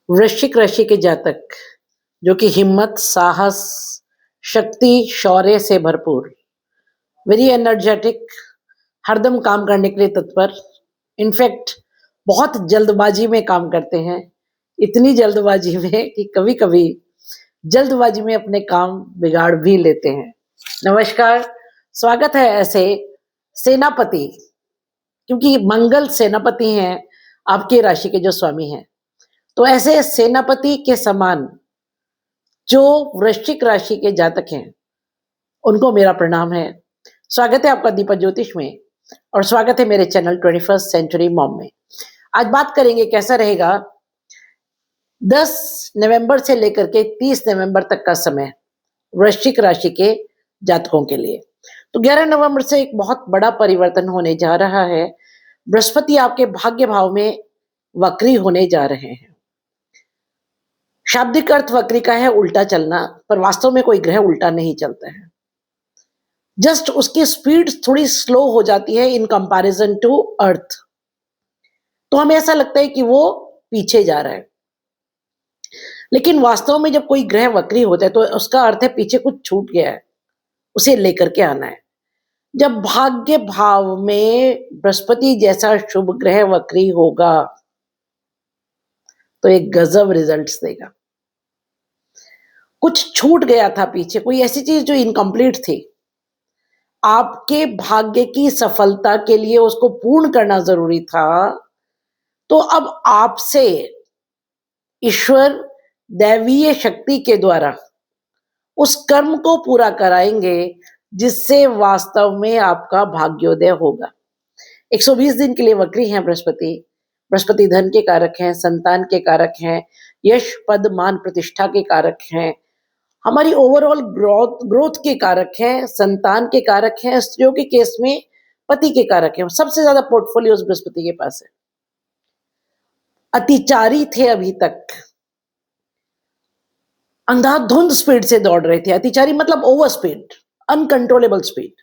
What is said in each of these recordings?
वृश्चिक राशि के जातक जो कि हिम्मत, साहस, शक्ति, शौर्य से भरपूर, वेरी एनर्जेटिक, हरदम काम करने के लिए तत्पर, इनफैक्ट बहुत जल्दबाजी में काम करते हैं। इतनी जल्दबाजी में कि कभी-कभी जल्दबाजी में अपने काम बिगाड़ भी लेते हैं। नमस्कार, स्वागत है ऐसे सेनापति, क्योंकि मंगल सेनापति हैं, आपकी राशि के जो स्वामी हैं। तो ऐसे सेनापति के समान जो वृश्चिक राशि के जातक हैं, उनको मेरा प्रणाम है। स्वागत है आपका दीपक ज्योतिष में और स्वागत है मेरे चैनल 21st सेंचुरी मॉम में। आज बात करेंगे कैसा रहेगा 10 नवंबर से लेकर के 30 नवंबर तक का समय वृश्चिक राशि के जातकों के लिए। तो 11 नवंबर से एक बहुत बड़ा परिवर्तन होने जा रहा है। बृहस्पति आपके भाग्य भाव में वक्री होने जा रहे हैं। शाब्दिक अर्थ वक्री का है उल्टा चलना, पर वास्तव में कोई ग्रह उल्टा नहीं चलता है। जस्ट उसकी स्पीड थोड़ी स्लो हो जाती है इन कंपैरिजन टू अर्थ। तो हमें ऐसा लगता है कि वो पीछे जा रहा है, लेकिन वास्तव में जब कोई ग्रह वक्री होता है तो उसका अर्थ है पीछे कुछ छूट गया है, उसे लेकर के आना है। जब भाग्य भाव में बृहस्पति जैसा शुभ ग्रह वक्री होगा तो एक गजब रिजल्ट्स देगा। कुछ छूट गया था पीछे, कोई ऐसी चीज जो इनकम्प्लीट थी, आपके भाग्य की सफलता के लिए उसको पूर्ण करना जरूरी था। तो अब आपसे ईश्वर दैवीय शक्ति के द्वारा उस कर्म को पूरा कराएंगे जिससे वास्तव में आपका भाग्योदय होगा। 120 दिन के लिए वक्री हैं बृहस्पति। बृहस्पति धन के कारक हैं, संतान के कारक हैं, यश पद मान प्रतिष्ठा के कारक हैं, हमारी ओवरऑल ग्रोथ के कारक हैं, संतान के कारक हैं, स्त्रियों के केस में पति के कारक हैं। सबसे ज्यादा पोर्टफोलियो बृहस्पति के पास है। अतिचारी थे अभी तक, अंधाधुंध स्पीड से दौड़ रहे थे। अतिचारी मतलब ओवर स्पीड, अनकंट्रोलेबल स्पीड।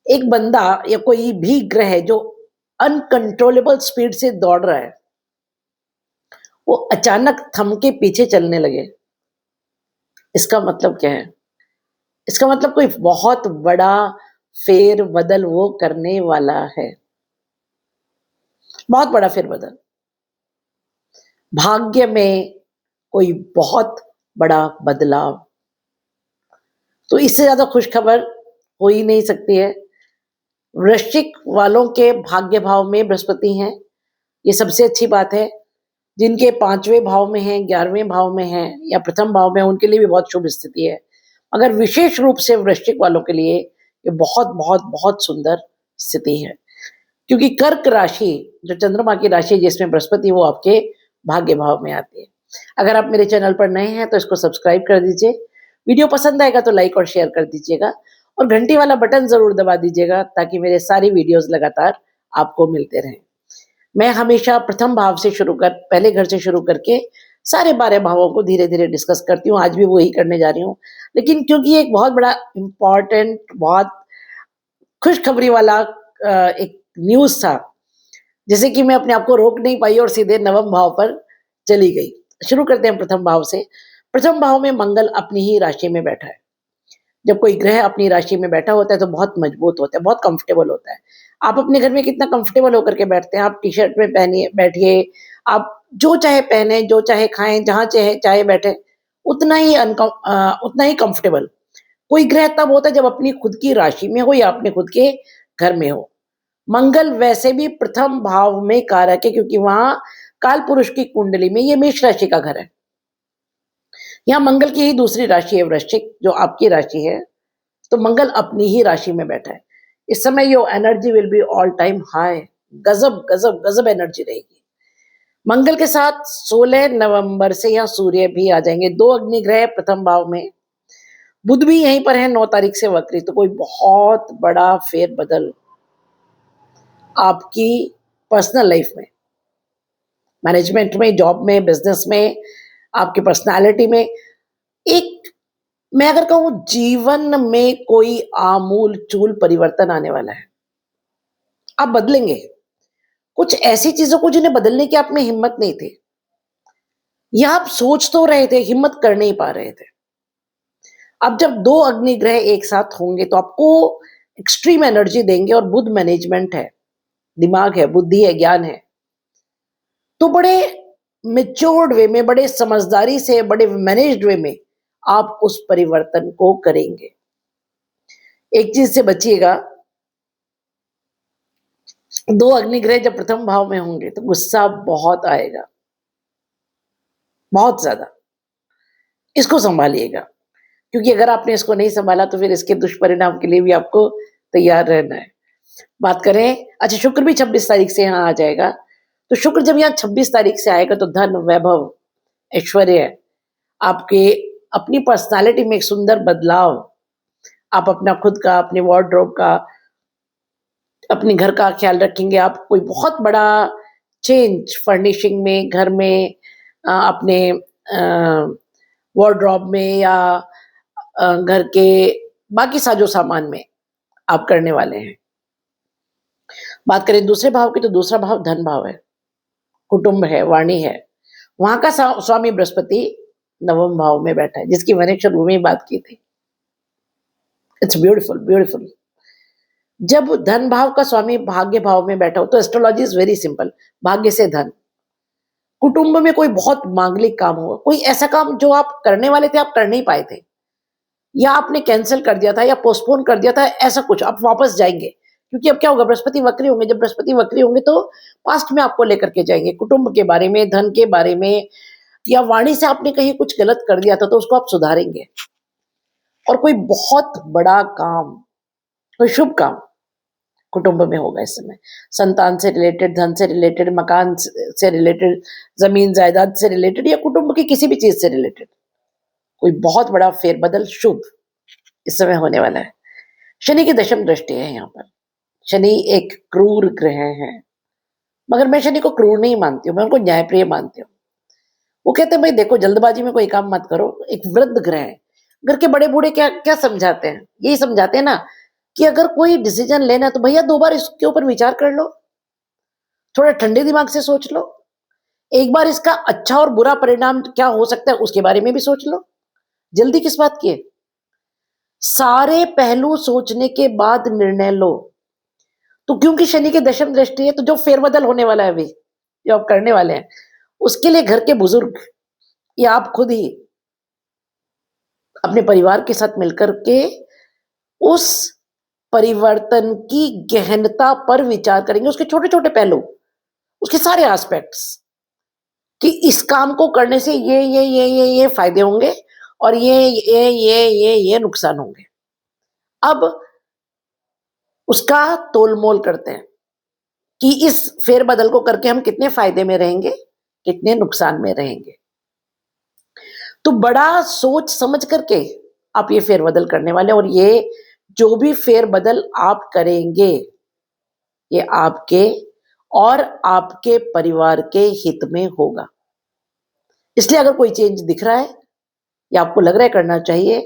एक बंदा या कोई भी ग्रह जो अनकंट्रोलेबल स्पीड से दौड़ रहा है, वो अचानक थम के पीछे चलने लगे। इसका मतलब क्या है? इसका मतलब कोई बहुत बड़ा फेर बदल वो करने वाला है, बहुत बड़ा फेर बदल। भाग्य में कोई बहुत बड़ा बदलाव। तो इससे ज्यादा खुश खबर हो ही नहीं सकती है। वृश्चिक वालों के भाग्य भाव में बृहस्पति हैं, ये सबसे अच्छी बात है। जिनके 5वें भाव में है, 11वें भाव में है या प्रथम भाव में, उनके लिए भी बहुत शुभ स्थिति है। मगर विशेष रूप से वृश्चिक वालों के लिए ये बहुत बहुत बहुत सुंदर स्थिति है, क्योंकि कर्क राशि जो चंद्रमा की राशि जिसमें बृहस्पति, वो आपके भाग्य भाव में आती है। अगर आप मेरे चैनल पर नए हैं तो इसको सब्सक्राइब कर दीजिए, वीडियो पसंद आएगा तो लाइक और शेयर कर दीजिएगा और घंटी वाला बटन जरूर दबा दीजिएगा ताकि मेरे सारी वीडियोस लगातार आपको मिलते रहें। मैं हमेशा प्रथम भाव से पहले घर से शुरू करके सारे 12 भावों को धीरे धीरे डिस्कस करती हूँ। आज भी वही करने जा रही हूँ, लेकिन क्योंकि ये एक बहुत बड़ा इम्पॉर्टेंट, बहुत खुशखबरी वाला एक न्यूज था, जैसे कि मैं अपने आप को रोक नहीं पाई और सीधे नवम भाव पर चली गई। शुरू करते हैं प्रथम भाव से। प्रथम भाव में मंगल अपनी ही राशि में बैठा है। जब कोई ग्रह अपनी राशि में बैठा होता है तो बहुत मजबूत होता है, बहुत कंफर्टेबल होता है। आप अपने घर में कितना कंफर्टेबल होकर के बैठते हैं? आप टी शर्ट में पहनिए, बैठिए, आप जो चाहे पहने, जो चाहे खाएं, जहां चाहे चाहे बैठे, उतना ही कंफर्टेबल। कोई ग्रह तब होता है जब अपनी खुद की राशि में हो या अपने खुद के घर में हो। मंगल वैसे भी प्रथम भाव में कारक है, क्योंकि वहां काल पुरुष की कुंडली में ये मेष राशि का घर है। यहाँ मंगल की ही दूसरी राशि है वृश्चिक, जो आपकी राशि है। तो मंगल अपनी ही राशि में बैठा है। इस समय your energy will be all time high. गजब गजब गजब एनर्जी रहेगी। मंगल के साथ 16 नवंबर से यहाँ सूर्य भी आ जाएंगे। 2 अग्नि ग्रह प्रथम भाव में, बुध भी यहीं पर है 9 तारीख से वक्री। तो कोई बहुत बड़ा फेर बदल आपकी पर्सनल लाइफ में, मैनेजमेंट में, जॉब में, बिजनेस में, आपकी पर्सनालिटी में, एक, मैं अगर कहूं जीवन में कोई आमूल चूल परिवर्तन आने वाला है। आप बदलेंगे कुछ ऐसी चीजों को जिन्हें बदलने की आप में हिम्मत नहीं थी। या आप सोच तो रहे थे, हिम्मत कर नहीं पा रहे थे। अब जब 2 अग्नि ग्रह एक साथ होंगे तो आपको एक्सट्रीम एनर्जी देंगे, और बुध मैनेजमेंट है, दिमाग है, बुद्धि है, ज्ञान है। तो बड़े मैच्योर्ड वे में, बड़े समझदारी से, बड़े मैनेज्ड वे में आप उस परिवर्तन को करेंगे। एक चीज से बचिएगा, 2 अग्निग्रह जब प्रथम भाव में होंगे तो गुस्सा बहुत आएगा, बहुत ज्यादा। इसको संभालिएगा, क्योंकि अगर आपने इसको नहीं संभाला तो फिर इसके दुष्परिणाम के लिए भी आपको तैयार रहना है। बात करें, अच्छा शुक्र भी 26 तारीख से यहाँ आ जाएगा। तो शुक्र जब यहाँ 26 तारीख से आएगा तो धन, वैभव, ऐश्वर्य, आपके अपनी पर्सनालिटी में एक सुंदर बदलाव, आप अपना खुद का, अपने वार्डरोब का, अपने घर का ख्याल रखेंगे। आप कोई बहुत बड़ा चेंज फर्निशिंग में, घर में, अपने वार्डरोब में, या घर के बाकी साजो सामान में आप करने वाले हैं। बात करें दूसरे भाव की, तो दूसरा भाव धन भाव है, कुटुंब है, वाणी है। वहां का स्वामी बृहस्पति नवम भाव में बैठा है, जिसकी मैंने शुरू में बात की थी। It's beautiful, beautiful. जब धन भाव का स्वामी भाग्य भाव में बैठा हो तो एस्ट्रोलॉजी इज वेरी सिंपल, भाग्य से धन। कुटुंब में कोई बहुत मांगलिक काम हो, कोई ऐसा काम जो आप करने वाले थे, आप कर नहीं पाए थे, या आपने कैंसिल कर दिया था या पोस्टपोन कर दिया था, ऐसा कुछ आप वापस जाएंगे। क्योंकि अब क्या होगा, बृहस्पति वक्री होंगे। जब बृहस्पति वक्री होंगे तो पास्ट में आपको लेकर के जाएंगे, कुटुंब के बारे में, धन के बारे में, या वाणी से आपने कहीं कुछ गलत कर दिया था तो उसको आप सुधारेंगे। और कोई बहुत बड़ा काम, कोई शुभ काम कुटुंब में होगा इस समय। संतान से रिलेटेड, धन से रिलेटेड, मकान से रिलेटेड, जमीन जायदाद से रिलेटेड, या कुटुंब की किसी भी चीज से रिलेटेड कोई बहुत बड़ा फेरबदल शुभ इस समय होने वाला है। शनि की दशम दृष्टि है यहाँ पर। शनि एक क्रूर ग्रह है, मगर मैं शनि को क्रूर नहीं मानती हूँ, मैं उनको न्यायप्रिय मानती हूँ। वो कहते हैं भाई देखो, जल्दबाजी में कोई काम मत करो। एक वृद्ध ग्रह है। घर के बड़े बूढ़े क्या क्या समझाते हैं, यही समझाते हैं ना, कि अगर कोई डिसीजन लेना तो भैया 2 बार इसके ऊपर विचार कर लो, थोड़ा ठंडे दिमाग से सोच लो, एक बार इसका अच्छा और बुरा परिणाम क्या हो सकता है उसके बारे में भी सोच लो। जल्दी किस बात की है? सारे पहलू सोचने के बाद निर्णय लो। तो क्योंकि शनि की दशम दृष्टि है, तो जो फेरबदल होने वाला है अभी, जो आप करने वाले हैं, उसके लिए घर के बुजुर्ग या आप खुद ही अपने परिवार के साथ मिलकर के उस परिवर्तन की गहनता पर विचार करेंगे, उसके छोटे छोटे पहलू, उसके सारे एस्पेक्ट्स, कि इस काम को करने से ये फायदे होंगे, और ये नुकसान होंगे। अब उसका तोलमोल करते हैं कि इस फेरबदल को करके हम कितने फायदे में रहेंगे, कितने नुकसान में रहेंगे। तो बड़ा सोच समझ करके आप ये फेरबदल करने वाले, और ये जो भी फेरबदल आप करेंगे, ये आपके और आपके परिवार के हित में होगा। इसलिए अगर कोई चेंज दिख रहा है या आपको लग रहा है करना चाहिए,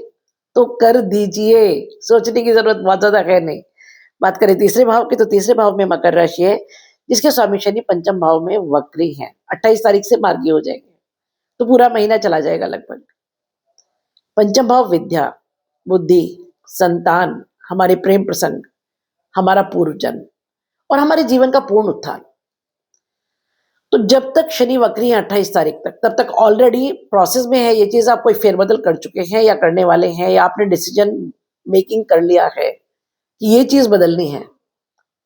तो कर दीजिए, सोचने की जरूरत बहुत ज्यादा है नहीं। बात करें तीसरे भाव की, तो तीसरे भाव में मकर राशि है, जिसके स्वामी शनि पंचम भाव में वक्री है। 28 तारीख से मार्गी हो जाएंगे, तो पूरा महीना चला जाएगा लगभग। पंचम भाव विद्या, बुद्धि, संतान, हमारे प्रेम प्रसंग, हमारा पूर्व जन्म, और हमारे जीवन का पूर्ण उत्थान। तो जब तक शनि वक्री है 28 तारीख तक, तब तक ऑलरेडी प्रोसेस में है ये चीज। आप कोई फेरबदल कर चुके हैं या करने वाले हैं, या आपने डिसीजन मेकिंग कर लिया है कि ये चीज बदलनी है।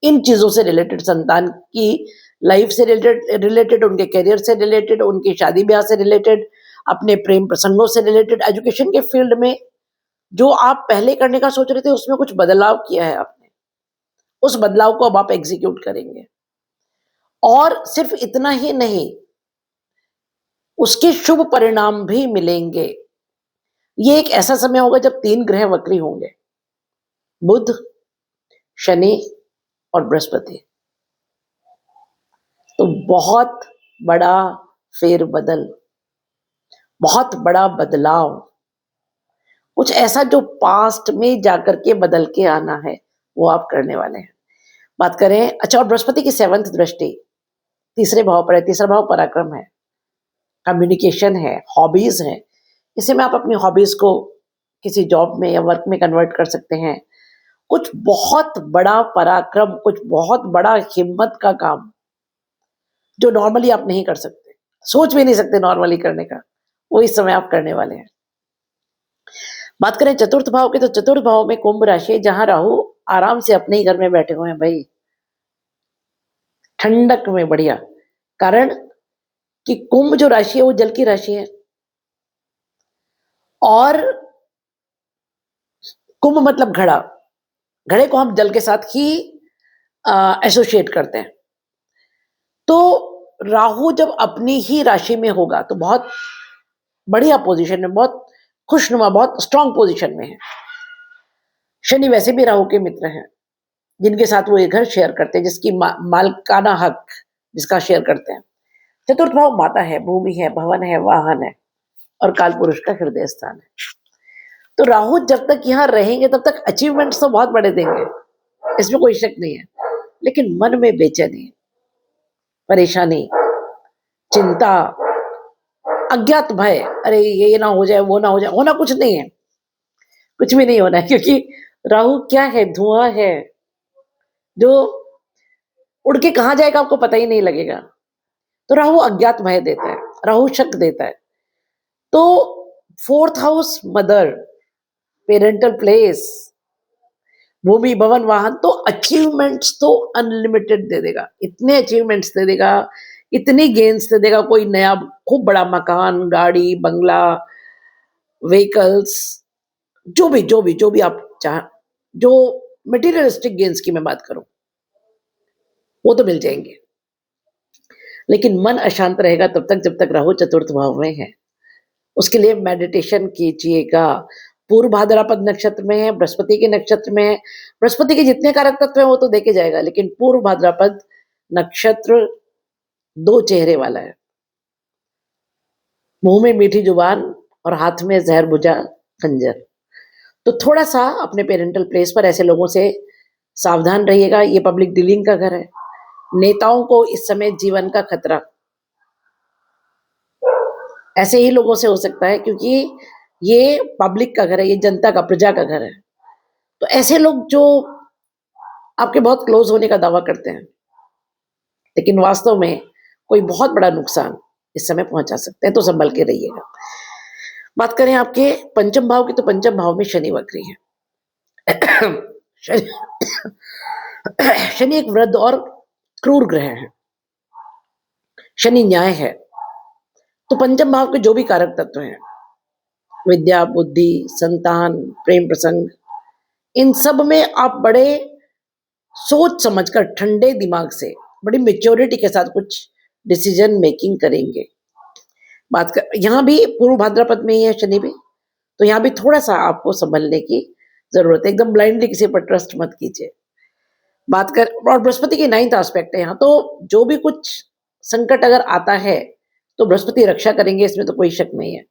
इन चीजों से रिलेटेड, संतान की लाइफ से रिलेटेड, उनके करियर से रिलेटेड, उनकी शादी ब्याह से रिलेटेड, अपने प्रेम प्रसंगों से रिलेटेड, एजुकेशन के फील्ड में जो आप पहले करने का सोच रहे थे उसमें कुछ बदलाव किया है आपने, उस बदलाव को अब आप एग्जीक्यूट करेंगे। और सिर्फ इतना ही नहीं, उसके शुभ परिणाम भी मिलेंगे। ये एक ऐसा समय होगा जब 3 ग्रह वक्री होंगे, बुध, शनि और बृहस्पति। तो बहुत बड़ा फेरबदल, बहुत बड़ा बदलाव, कुछ ऐसा जो पास्ट में जाकर के बदल के आना है, वो आप करने वाले हैं। बात करें, अच्छा, और बृहस्पति की 7th दृष्टि तीसरे भाव पर है। तीसरा भाव पराक्रम है, कम्युनिकेशन है, हॉबीज हैं। इसी में आप अपनी हॉबीज को किसी जॉब में या वर्क में कन्वर्ट कर सकते हैं। कुछ बहुत बड़ा पराक्रम, कुछ बहुत बड़ा हिम्मत का काम जो नॉर्मली आप नहीं कर सकते, सोच भी नहीं सकते नॉर्मली करने का, वो इस समय आप करने वाले हैं। बात करें चतुर्थ भाव की, तो चतुर्थ भाव में कुंभ राशि है, जहां राहु आराम से अपने ही घर में बैठे हुए हैं भाई, ठंडक में बढ़िया। कारण कि कुंभ जो राशि है वो जल की राशि है, और कुंभ मतलब घड़ा, घड़े को हम जल के साथ ही एसोसिएट करते हैं। तो राहु जब अपनी ही राशि में होगा तो बहुत बढ़िया पोजीशन में, बहुत खुशनुमा, बहुत स्ट्रांग पोजीशन में है। शनि वैसे भी राहु के मित्र हैं, जिनके साथ वो ये घर शेयर करते हैं, जिसकी मालकाना हक जिसका शेयर करते हैं। चतुर्थ भाव माता है, भूमि है, भवन है, वाहन है, और काल पुरुष का हृदय स्थान है। तो राहु जब तक यहाँ रहेंगे तब तक अचीवमेंट्स तो बहुत बड़े देंगे, इसमें कोई शक नहीं है, लेकिन मन में बेचैनी, परेशानी, चिंता, अज्ञात भय, अरे ये ना हो जाए, वो ना हो जाए, होना कुछ नहीं है, कुछ भी नहीं होना है, क्योंकि राहु क्या है, धुआं है, जो उड़ के कहां जाएगा आपको पता ही नहीं लगेगा। तो राहु अज्ञात भय देता है, राहु शक देता है। तो fourth house mother, parental place, भूमि, भवन, वाहन, तो अचीवमेंट्स तो अनलिमिटेड दे देगा, इतने अचीवमेंट्स दे देगा, इतनी गेन्स दे देगा। कोई नया खूब बड़ा मकान, गाड़ी, बंगला, व्हीकल्स, जो भी आप चाह, जो मटेरियलिस्टिक गेन्स की मैं बात करूं, वो तो मिल जाएंगे। लेकिन मन अशांत रहेगा तब तक जब तक राहु चतुर्थ भाव में है। उसके लिए मेडिटेशन कीजिएगा। पूर्व भाद्रपद नक्षत्र में है, बृहस्पति के नक्षत्र में है। बृहस्पति के जितने कारक तत्व हैं वो तो देखे जाएगा, लेकिन पूर्व भाद्रपद नक्षत्र दो चेहरे वाला है। मुंह में मीठी जुबान और हाथ में जहर बुझा खंजर। तो थोड़ा सा अपने पेरेंटल प्लेस पर ऐसे लोगों से सावधान रहिएगा। ये पब्लिक डीलिंग का घर है, नेताओं को इस समय जीवन का खतरा ऐसे ही लोगों से हो सकता है, क्योंकि ये पब्लिक का घर है, ये जनता का, प्रजा का घर है। तो ऐसे लोग जो आपके बहुत क्लोज होने का दावा करते हैं, लेकिन वास्तव में कोई बहुत बड़ा नुकसान इस समय पहुंचा सकते हैं, तो संभल के रहिएगा। बात करें आपके पंचम भाव की, तो पंचम भाव में शनि वक्री है। शनि एक वृद्ध और क्रूर ग्रह है। शनि न्याय है। तो पंचम भाव के जो भी कारक तत्व हैं, विद्या, बुद्धि, संतान, प्रेम प्रसंग, इन सब में आप बड़े सोच समझकर, ठंडे दिमाग से, बड़ी मेच्योरिटी के साथ कुछ डिसीजन मेकिंग करेंगे। बात कर, यहाँ भी पूर्व भाद्रपद में ही है शनि भी, तो यहाँ भी थोड़ा सा आपको संभलने की जरूरत है। एकदम ब्लाइंडली किसी पर ट्रस्ट मत कीजिए। बात कर, और बृहस्पति की 9th एस्पेक्ट है यहाँ, तो जो भी कुछ संकट अगर आता है तो बृहस्पति रक्षा करेंगे, इसमें तो कोई शक नहीं है।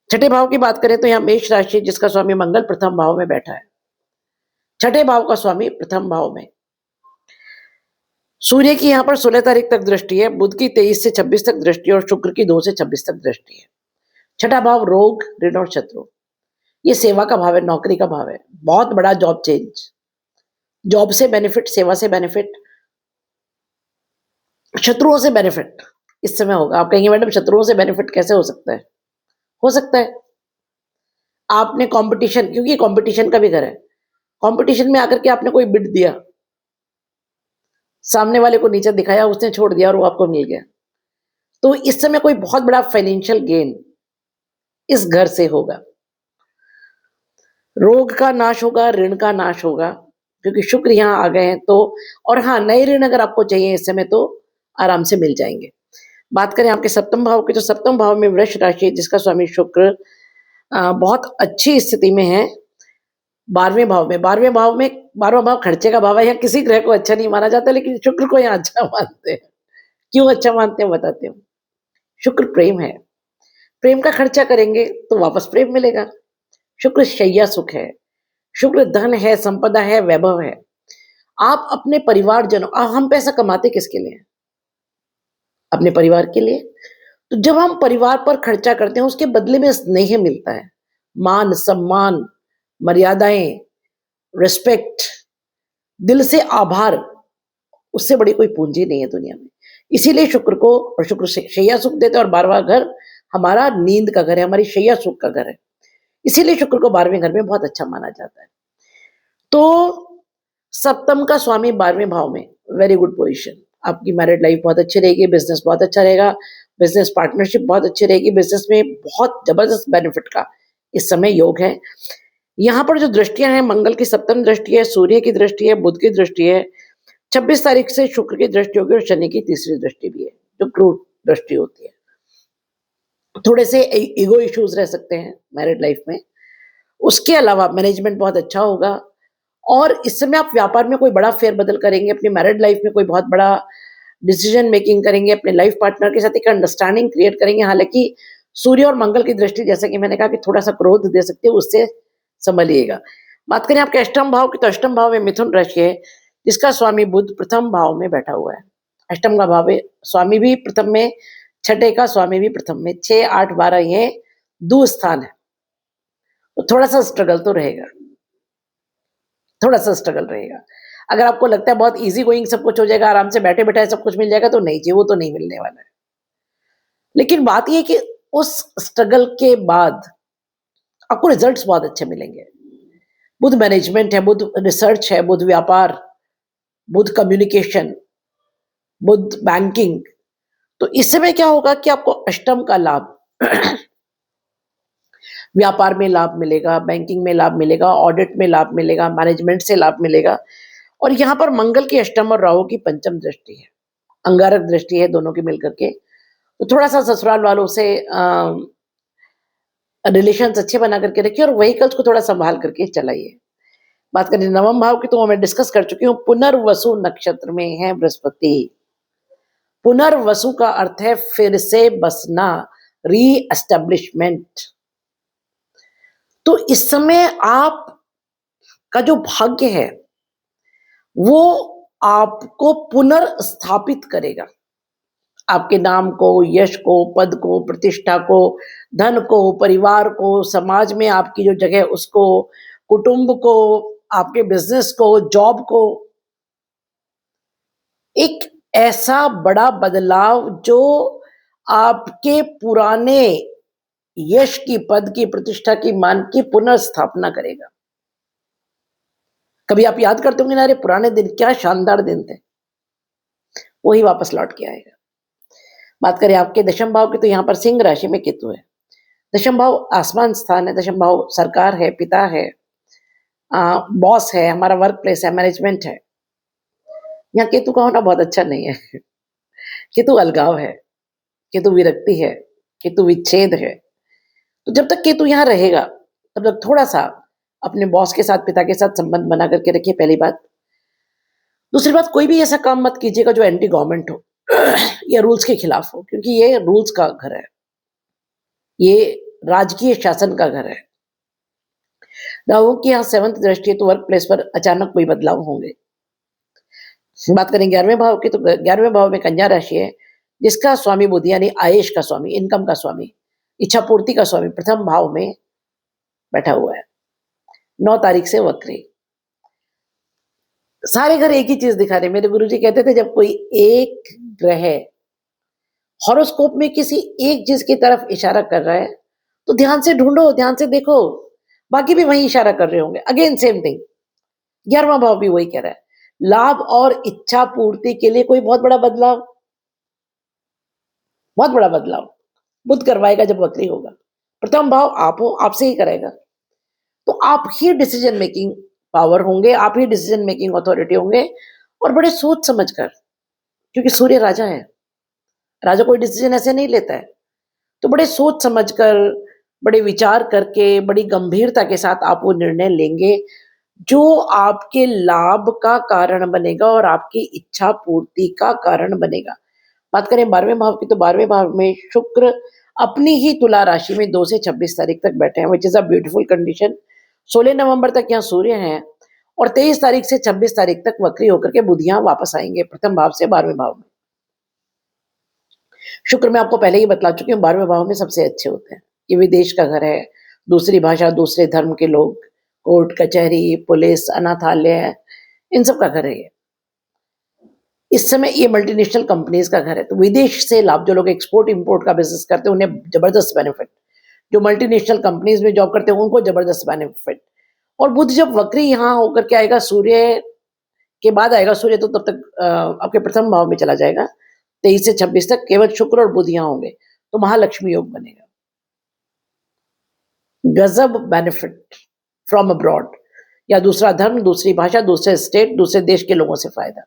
छठे भाव की बात करें तो यहाँ मेष राशि, जिसका स्वामी मंगल प्रथम भाव में बैठा है। छठे भाव का स्वामी प्रथम भाव में। सूर्य की यहाँ पर 16 तारीख तक दृष्टि है, बुध की 23 से 26 तक दृष्टि, और शुक्र की 2 से 26 तक दृष्टि है। छठा भाव रोग, ऋण और शत्रु, ये सेवा का भाव है, नौकरी का भाव है। बहुत बड़ा जॉब चेंज, जॉब से बेनिफिट, सेवा से बेनिफिट, शत्रुओं से बेनिफिट इस समय होगा। आप कहेंगे मैडम शत्रुओं से बेनिफिट कैसे हो सकता है? हो सकता है आपने कंपटीशन, क्योंकि कंपटीशन का भी घर है, कंपटीशन में आकर के आपने कोई बिड दिया, सामने वाले को नीचे दिखाया, उसने छोड़ दिया और वो आपको मिल गया, तो इस समय कोई बहुत बड़ा फाइनेंशियल गेन इस घर से होगा। रोग का नाश होगा, ऋण का नाश होगा, क्योंकि शुक्र यहाँ आ गए हैं। तो और हाँ, नए ऋण अगर आपको चाहिए इस समय तो आराम से मिल जाएंगे। बात करें आपके सप्तम भाव की, तो सप्तम भाव में वृष राशि, जिसका स्वामी शुक्र बहुत अच्छी स्थिति में है 12वें भाव में। 12वां भाव खर्चे का भाव है। यहाँ किसी ग्रह को अच्छा नहीं माना जाता, लेकिन शुक्र को यहाँ अच्छा मानते हैं। क्यों अच्छा मानते हैं बताते हूँ। शुक्र प्रेम है, प्रेम का खर्चा करेंगे तो वापस प्रेम मिलेगा। शुक्र शैया सुख है, शुक्र धन है, संपदा है, वैभव है। आप अपने परिवारजनों, हम पैसा कमाते किसके लिए? अपने परिवार के लिए। तो जब हम परिवार पर खर्चा करते हैं उसके बदले में स्नेह मिलता है, मान सम्मान, मर्यादाएं, रिस्पेक्ट, दिल से आभार, उससे बड़ी कोई पूंजी नहीं है दुनिया में। इसीलिए शुक्र को, और शुक्र शैया सुख देता है, और 12वां घर हमारा नींद का घर है, हमारी शैया सुख का घर है। इसीलिए शुक्र को 12वें घर में बहुत अच्छा माना जाता है। तो सप्तम का स्वामी 12वें भाव में, वेरी गुड पोजीशन। आपकी मैरिड लाइफ बहुत अच्छी रहेगी, बिजनेस बहुत अच्छा रहेगा, बिजनेस पार्टनरशिप बहुत अच्छी रहेगी, बिजनेस में बहुत जबरदस्त बेनिफिट का इस समय योग है। यहाँ पर जो दृष्टियां हैं, मंगल की सप्तम दृष्टि है, सूर्य की दृष्टि है, बुध की दृष्टि है, 26 तारीख से शुक्र की दृष्टि होगी, और शनि की तीसरी दृष्टि भी है, जो क्रूर दृष्टि होती है। थोड़े से ईगो इश्यूज रह सकते हैं मैरिड लाइफ में। उसके अलावा मैनेजमेंट बहुत अच्छा होगा, और इस समय आप व्यापार में कोई बड़ा फेरबदल करेंगे, अपनी मैरिड लाइफ में कोई बहुत बड़ा डिसीजन मेकिंग करेंगे, अपने लाइफ पार्टनर के साथ एक अंडरस्टैंडिंग क्रिएट करेंगे। हालांकि सूर्य और मंगल की दृष्टि, जैसा कि मैंने कहा, कि थोड़ा सा क्रोध दे सकते हैं, उससे संभलिएगा। बात करें आपके अष्टम भाव की, तो अष्टम भाव में मिथुन राशि है, जिसका स्वामी बुध प्रथम भाव में बैठा हुआ है। अष्टम का भाव है, स्वामी भी प्रथम में, छठे का स्वामी भी प्रथम में, 6, 8, 12 ये दो स्थान है। तो थोड़ा सा स्ट्रगल तो रहेगा, थोड़ा सा स्ट्रगल रहेगा। अगर आपको लगता है बहुत इजी गोइंग सब कुछ हो जाएगा, आराम से बैठे बैठे सब कुछ मिल जाएगा, तो नहीं जी, वो तो नहीं मिलने वाला है। लेकिन बात ये कि उस स्ट्रगल के बाद आपको रिजल्ट्स बहुत अच्छे मिलेंगे। बुध मैनेजमेंट है, बुध रिसर्च है, बुध व्यापार, बुध कम्युनिकेशन, बुध बैंकिंग। तो इस समय क्या होगा कि आपको अष्टम का लाभ व्यापार में लाभ मिलेगा, बैंकिंग में लाभ मिलेगा, ऑडिट में लाभ मिलेगा, मैनेजमेंट से लाभ मिलेगा। और यहाँ पर मंगल की अष्टम और राहु की पंचम दृष्टि है, अंगारक दृष्टि है दोनों की मिलकर के। तो थोड़ा सा ससुराल वालों से रिलेशंस अच्छे बना करके रखिए, और व्हीकल्स को थोड़ा संभाल करके चलाइए। बात करें नवम भाव की, तो मैं डिस्कस कर चुकी हूँ। पुनर्वसु नक्षत्र में है बृहस्पति। पुनर्वसु का अर्थ है फिर से बसना, री एस्टेब्लिशमेंट। तो इस समय आप का जो भाग्य है वो आपको पुनर्स्थापित करेगा, आपके नाम को, यश को, पद को, प्रतिष्ठा को, धन को, परिवार को, समाज में आपकी जो जगह उसको, कुटुंब को, आपके बिजनेस को, जॉब को। एक ऐसा बड़ा बदलाव जो आपके पुराने यश की, पद की, प्रतिष्ठा की, मान की पुनर्स्थापना करेगा। कभी आप याद करते होंगे ना, अरे पुराने दिन क्या शानदार दिन थे, वही वापस लौट के आएगा। बात करें आपके दशम भाव की, तो यहाँ पर सिंह राशि में केतु है। दशम भाव आसमान स्थान है, दशम भाव सरकार है, पिता है, बॉस है, हमारा वर्क प्लेस है, मैनेजमेंट है। यहाँ केतु का होना बहुत अच्छा नहीं है। केतु अलगाव है, केतु विरक्ति है, केतु विच्छेद है। तो जब तक केतु यहाँ रहेगा तब तक थोड़ा सा अपने बॉस के साथ, पिता के साथ संबंध बना करके रखिए, पहली बात। दूसरी बात, कोई भी ऐसा काम मत कीजिएगा जो एंटी गवर्नमेंट हो या रूल्स के खिलाफ हो, क्योंकि ये रूल्स का घर है, ये राजकीय शासन का घर है। राहु की यहाँ 7th दृष्टि है, तो वर्क प्लेस पर अचानक कोई बदलाव होंगे। बात करें 11वें भाव की, तो 11वें भाव में कन्या राशि है, जिसका स्वामी बुध, यानी आयेश का स्वामी, इनकम का स्वामी, इच्छा पूर्ति का स्वामी, प्रथम भाव में बैठा हुआ है। 9 तारीख से वक्री। सारे घर एक ही चीज दिखा रहे। मेरे गुरुजी कहते थे, जब कोई एक ग्रह हॉरोस्कोप में किसी एक चीज की तरफ इशारा कर रहा है, तो ध्यान से ढूंढो, ध्यान से देखो, बाकी भी वही इशारा कर रहे होंगे। अगेन सेम थिंग, 11वां भाव भी वही कह रहा है। लाभ और इच्छा पूर्ति के लिए कोई बहुत बड़ा बदलाव, बहुत बड़ा बदलाव बुध करवाएगा जब वक्री होगा। प्रथम भाव आप हो, आपसे ही करेगा, तो आप ही डिसीजन मेकिंग पावर होंगे, आप ही डिसीजन मेकिंग अथॉरिटी होंगे, और बड़े सोच समझ कर, क्योंकि सूर्य राजा है, राजा कोई डिसीजन ऐसे नहीं लेता है। तो बड़े सोच समझ कर, बड़े विचार करके, बड़ी गंभीरता के साथ आप वो निर्णय लेंगे जो आपके लाभ का कारण बनेगा और आपकी इच्छा पूर्ति का कारण बनेगा। बात करें 12वें भाव की, तो 12वें भाव में शुक्र अपनी ही तुला राशि में 2 से 26 तारीख तक बैठे हैं, which is a beautiful condition. 16 नवंबर तक यहाँ सूर्य हैं, और 23 तारीख से 26 तारीख तक वक्री होकर के बुध यहाँ वापस आएंगे प्रथम भाव से 12वें भाव में। शुक्र मैं आपको पहले ही बतला चुकी हूँ 12वें भाव में सबसे अच्छे होते हैं। ये विदेश का घर है, दूसरी भाषा, दूसरे धर्म के लोग, कोर्ट कचहरी, पुलिस, अनाथालय, इन सब का घर है ये। इस समय ये मल्टीनेशनल कंपनीज का घर है, तो विदेश से लाभ, जो लोग एक्सपोर्ट इंपोर्ट का बिजनेस करते हैं उन्हें जबरदस्त बेनिफिट, जो मल्टीनेशनल कंपनीज में जॉब करते हैं उनको जबरदस्त बेनिफिट। और बुध जब वक्री यहाँ होकर के आएगा, सूर्य के बाद आएगा, सूर्य तो तब तक आपके प्रथम भाव में चला जाएगा 23 से 26 तक, केवल शुक्र और बुध यहाँ होंगे तो महालक्ष्मी योग बनेगा, गजब बेनिफिट फ्रॉम अब्रॉड, या दूसरा धर्म, दूसरी भाषा, दूसरे स्टेट, दूसरे देश के लोगों से फायदा।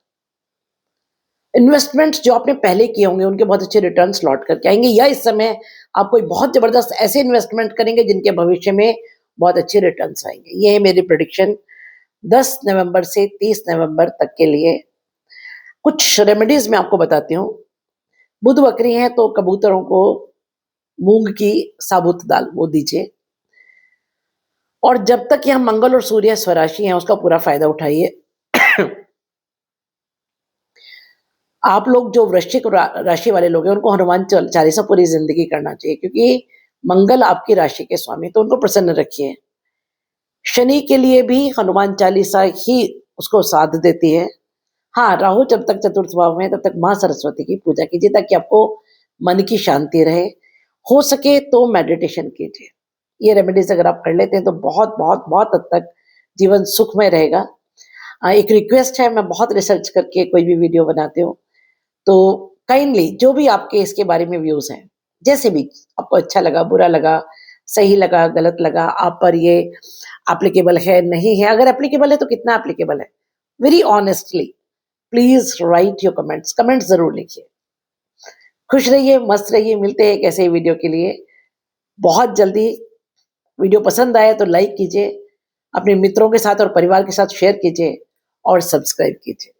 इन्वेस्टमेंट्स जो आपने पहले किए होंगे उनके बहुत अच्छे रिटर्न्स लौट करके आएंगे, या इस समय आप कोई बहुत जबरदस्त ऐसे इन्वेस्टमेंट करेंगे जिनके भविष्य में बहुत अच्छे रिटर्न्स आएंगे। ये है मेरी प्रेडिक्शन 10 नवंबर से 30 नवंबर तक के लिए। कुछ रेमेडीज मैं आपको बताती हूँ। बुध वक्री है तो कबूतरों को मूंग की साबुत दाल वो दीजिए, और जब तक यह मंगल और सूर्य स्वराशि हैं उसका पूरा फायदा उठाइए। आप लोग जो वृश्चिक राशि वाले लोग हैं उनको हनुमान चालीसा पूरी जिंदगी करना चाहिए, क्योंकि मंगल आपकी राशि के स्वामी, तो उनको प्रसन्न रखिए। शनि के लिए भी हनुमान चालीसा ही उसको साथ देती है। हाँ, राहु जब तक चतुर्थ भाव में तब तक माँ सरस्वती की पूजा कीजिए ताकि आपको मन की शांति रहे। हो सके तो मेडिटेशन कीजिए। ये रेमेडीज अगर आप कर लेते हैं तो बहुत बहुत बहुत हद तक जीवन सुखमय रहेगा। एक रिक्वेस्ट है, मैं बहुत रिसर्च करके कोई भी वीडियो बनाती हूँ, तो काइंडली जो भी आपके इसके बारे में व्यूज हैं, जैसे भी आपको अच्छा लगा, बुरा लगा, सही लगा, गलत लगा, आप पर ये एप्लीकेबल है, नहीं है, अगर एप्लीकेबल है तो कितना एप्लीकेबल है, very honestly please right your comments, comments जरूर लिखिए। खुश रहिए, मस्त रहिए, मिलते हैं एक ऐसे ही वीडियो के लिए बहुत जल्दी। वीडियो पसंद आए तो लाइक कीजिए, अपने मित्रों के साथ और परिवार के साथ शेयर कीजिए और सब्सक्राइब कीजिए।